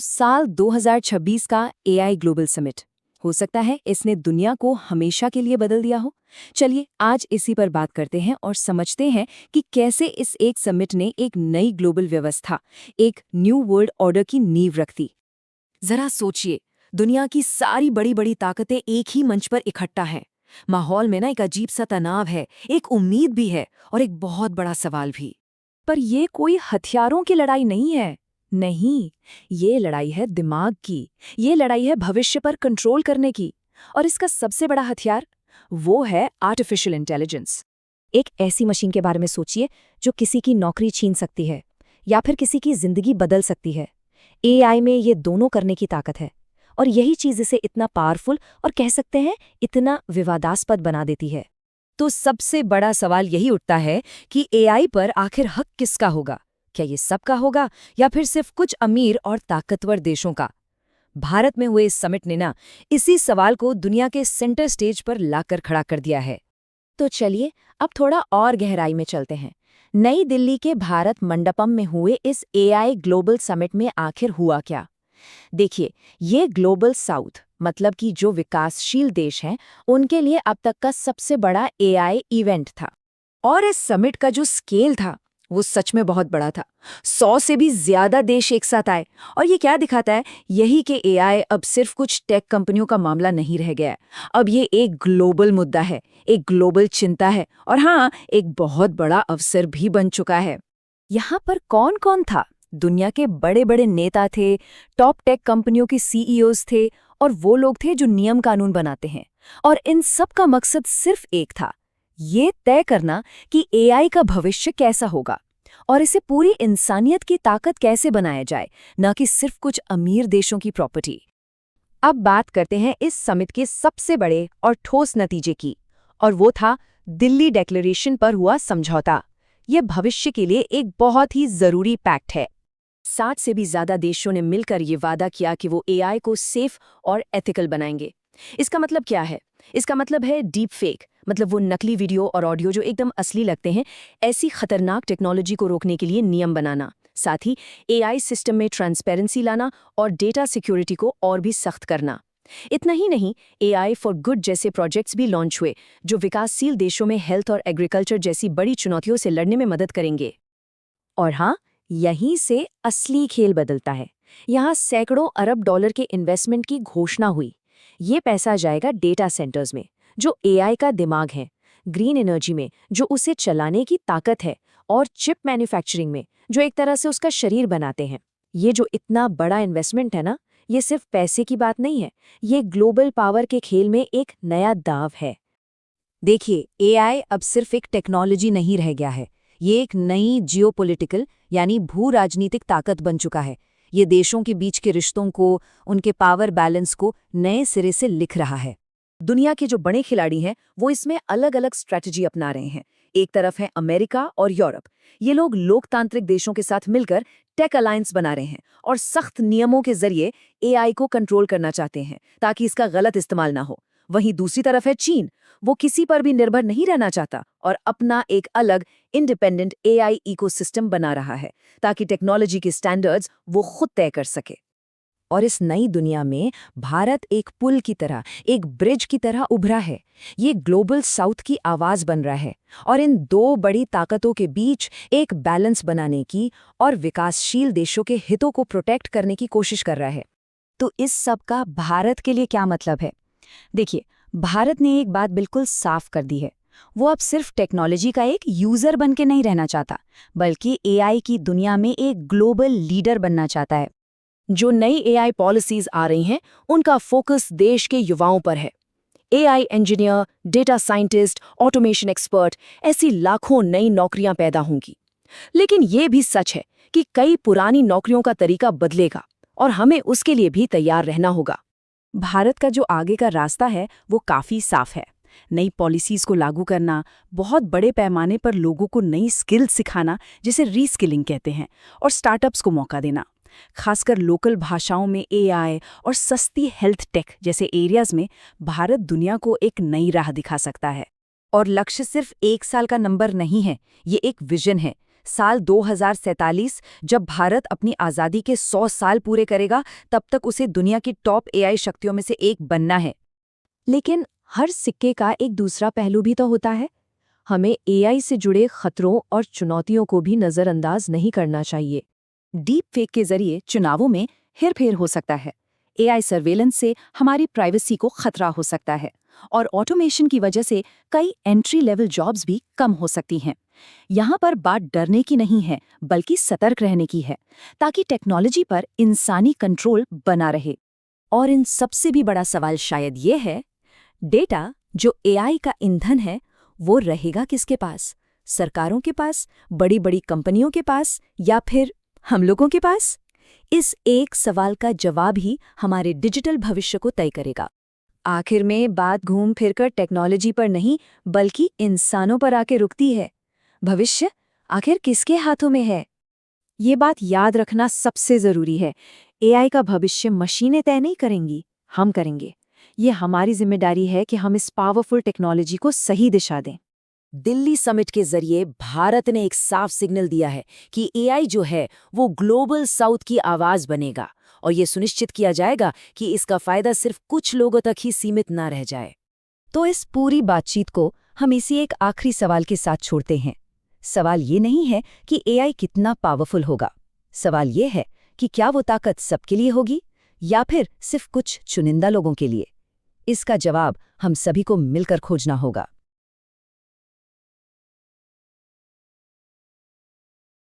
साल 2026 का AI global summit, हो सकता है इसने दुनिया को हमेशा के लिए बदल दिया हो। चलिए आज इसी पर बात करते हैं और समझते हैं कि कैसे इस एक समिट ने एक नई ग्लोबल व्यवस्था, एक न्यू वर्ल्ड ऑर्डर की नींव रख दी। जरा सोचिए, दुनिया की सारी बड़ी बड़ी ताकतें एक ही मंच पर इकट्ठा हैं। माहौल में ना एक अजीब सा तनाव है, एक उम्मीद भी है और एक बहुत बड़ा सवाल भी। पर ये कोई हथियारों की लड़ाई नहीं है। नहीं, ये लड़ाई है दिमाग की। ये लड़ाई है भविष्य पर कंट्रोल करने की। और इसका सबसे बड़ा हथियार वो है आर्टिफिशियल इंटेलिजेंस। एक ऐसी मशीन के बारे में सोचिए जो किसी की नौकरी छीन सकती है या फिर किसी की जिंदगी बदल सकती है। एआई में ये दोनों करने की ताकत है और यही चीज इसे इतना पावरफुल और कह सकते हैं इतना विवादास्पद बना देती है। तो सबसे बड़ा सवाल यही उठता है कि एआई पर आखिर हक किसका होगा? क्या ये सबका होगा या फिर सिर्फ कुछ अमीर और ताकतवर देशों का? भारत में हुए इस समिट ने ना इसी सवाल को दुनिया के सेंटर स्टेज पर लाकर खड़ा कर दिया है। तो चलिए अब थोड़ा और गहराई में चलते हैं। नई दिल्ली के भारत मंडपम में हुए इस एआई ग्लोबल समिट में आखिर हुआ क्या? देखिए, ये ग्लोबल साउथ मतलब कि जो विकासशील देश हैं, उनके लिए अब तक का सबसे बड़ा एआई इवेंट था। और इस समिट का जो स्केल था वो सच में बहुत बड़ा था। 100 से भी ज्यादा देश एक साथ आए। और ये क्या दिखाता है? यही कि एआई अब सिर्फ कुछ टेक कंपनियों का मामला नहीं रह गया है। अब ये एक ग्लोबल मुद्दा है, एक ग्लोबल चिंता है और हाँ, एक बहुत बड़ा अवसर भी बन चुका है। यहाँ पर कौन कौन था? दुनिया के बड़े बड़े नेता थे, टॉप टेक कंपनियों के सीईओज थे और वो लोग थे जो नियम कानून बनाते हैं। और इन सब का मकसद सिर्फ एक था, ये तय करना कि एआई का भविष्य कैसा होगा और इसे पूरी इंसानियत की ताकत कैसे बनाया जाए, न कि सिर्फ कुछ अमीर देशों की प्रॉपर्टी। अब बात करते हैं इस समिट के सबसे बड़े और ठोस नतीजे की, और वो था दिल्ली डिक्लेरेशन पर हुआ समझौता। ये भविष्य के लिए एक बहुत ही जरूरी पैक्ट है। 60 से भी ज्यादा देशों ने मिलकर ये वादा किया कि वो एआई को सेफ और एथिकल बनाएंगे। इसका मतलब क्या है? इसका मतलब है डीप फेक, मतलब वो नकली वीडियो और ऑडियो जो एकदम असली लगते हैं, ऐसी खतरनाक टेक्नोलॉजी को रोकने के लिए नियम बनाना। साथ ही एआई सिस्टम में ट्रांसपेरेंसी लाना और डेटा सिक्योरिटी को और भी सख्त करना। इतना ही नहीं, एआई फॉर गुड जैसे प्रोजेक्ट्स भी लॉन्च हुए जो विकासशील देशों में हेल्थ और एग्रीकल्चर जैसी बड़ी चुनौतियों से लड़ने में मदद करेंगे। और हाँ, यहीं से असली खेल बदलता है। यहाँ सैकड़ों अरब डॉलर के इन्वेस्टमेंट की घोषणा हुई। ये पैसा जाएगा डेटा सेंटर्स में, जो एआई का दिमाग है, ग्रीन एनर्जी में, जो उसे चलाने की ताकत है, और चिप मैन्युफैक्चरिंग में, जो एक तरह से उसका शरीर बनाते हैं। ये जो इतना बड़ा इन्वेस्टमेंट है ना, ये सिर्फ पैसे की बात नहीं है, ये ग्लोबल पावर के खेल में एक नया दाव है। देखिए, एआई अब सिर्फ एक टेक्नोलॉजी नहीं रह गया है, ये एक नई जियोपॉलिटिकल यानी भू राजनीतिक ताकत बन चुका है। ये देशों के बीच के रिश्तों को, उनके पावर बैलेंस को नए सिरे से लिख रहा है। दुनिया के जो बड़े खिलाड़ी हैं वो इसमें अलग अलग स्ट्रैटेजी अपना रहे हैं। एक तरफ है अमेरिका और यूरोप। ये लोग लोकतांत्रिक देशों के साथ मिलकर टेक अलायंस बना रहे हैं और सख्त नियमों के जरिए एआई को कंट्रोल करना चाहते हैं ताकि इसका गलत इस्तेमाल ना हो। वहीं दूसरी तरफ है चीन। वो किसी पर भी निर्भर नहीं रहना चाहता और अपना एक अलग इंडिपेंडेंट एआई इकोसिस्टम बना रहा है ताकि टेक्नोलॉजी के स्टैंडर्ड्स वो खुद तय कर सके। और इस नई दुनिया में भारत एक पुल की तरह, एक ब्रिज की तरह उभरा है। ये ग्लोबल साउथ की आवाज बन रहा है और इन दो बड़ी ताकतों के बीच एक बैलेंस बनाने की और विकासशील देशों के हितों को प्रोटेक्ट करने की कोशिश कर रहा है। तो इस सब का भारत के लिए क्या मतलब है? देखिए, भारत ने एक बात बिल्कुल साफ कर दी है। वो अब सिर्फ टेक्नोलॉजी का एक यूजर बन के नहीं रहना चाहता, बल्कि एआई की दुनिया में एक ग्लोबल लीडर बनना चाहता है। जो नई एआई पॉलिसीज आ रही हैं, उनका फोकस देश के युवाओं पर है। AI engineer, data scientist, automation expert, ऐसी लाखों नई नौकरियां पैदा होंगी। लेकिन ये भी सच है कि कई पुरानी नौकरियों का तरीका बदलेगा और हमें उसके लिए भी तैयार रहना होगा। भारत का जो आगे का रास्ता है वो काफी साफ है। नई पॉलिसीज को लागू करना, बहुत बड़े पैमाने पर लोगों को नई स्किल सिखाना, जिसे रीस्किलिंग कहते हैं, और स्टार्टअप्स को मौका देना। खासकर लोकल भाषाओं में एआई और सस्ती हेल्थ टेक जैसे एरियाज में भारत दुनिया को एक नई राह दिखा सकता है। और लक्ष्य सिर्फ 1 साल का नंबर नहीं है, ये एक विजन है। साल 2047 जब भारत अपनी आज़ादी के 100 साल पूरे करेगा, तब तक उसे दुनिया की टॉप एआई शक्तियों में से एक बनना है। लेकिन हर सिक्के का एक दूसरा पहलू भी तो होता है। हमें एआई से जुड़े खतरों और चुनौतियों को भी नज़रअंदाज नहीं करना चाहिए। डीप फेक के जरिए चुनावों में हेरफेर हो सकता है। एआई सर्वेलेंस से हमारी प्राइवेसी को खतरा हो सकता है और ऑटोमेशन की वजह से कई एंट्री लेवल जॉब्स भी कम हो सकती हैं। यहाँ पर बात डरने की नहीं है, बल्कि सतर्क रहने की है, ताकि टेक्नोलॉजी पर इंसानी कंट्रोल बना रहे। और इन सबसे भी बड़ा सवाल शायद ये है, डेटा जो एआई का ईंधन है, वो रहेगा किसके पास? सरकारों के पास, बड़ी बड़ी कंपनियों के पास, या फिर हम लोगों के पास? इस एक सवाल का जवाब ही हमारे डिजिटल भविष्य को तय करेगा। आखिर में बात घूम फिरकर टेक्नोलॉजी पर नहीं, बल्कि इंसानों पर आके रुकती है। भविष्य आखिर किसके हाथों में है? ये बात याद रखना सबसे जरूरी है। एआई का भविष्य मशीनें तय नहीं करेंगी, हम करेंगे। ये हमारी जिम्मेदारी है कि हम इस पावरफुल टेक्नोलॉजी को सही दिशा दें। दिल्ली समिट के जरिए भारत ने एक साफ सिग्नल दिया है कि एआई जो है वो ग्लोबल साउथ की आवाज बनेगा, और ये सुनिश्चित किया जाएगा कि इसका फायदा सिर्फ कुछ लोगों तक ही सीमित ना रह जाए। तो इस पूरी बातचीत को हम इसी एक आखिरी सवाल के साथ छोड़ते हैं। सवाल ये नहीं है कि एआई कितना पावरफुल होगा, सवाल ये है कि क्या वो ताकत सबके लिए होगी या फिर सिर्फ कुछ चुनिंदा लोगों के लिए। इसका जवाब हम सभी को मिलकर खोजना होगा।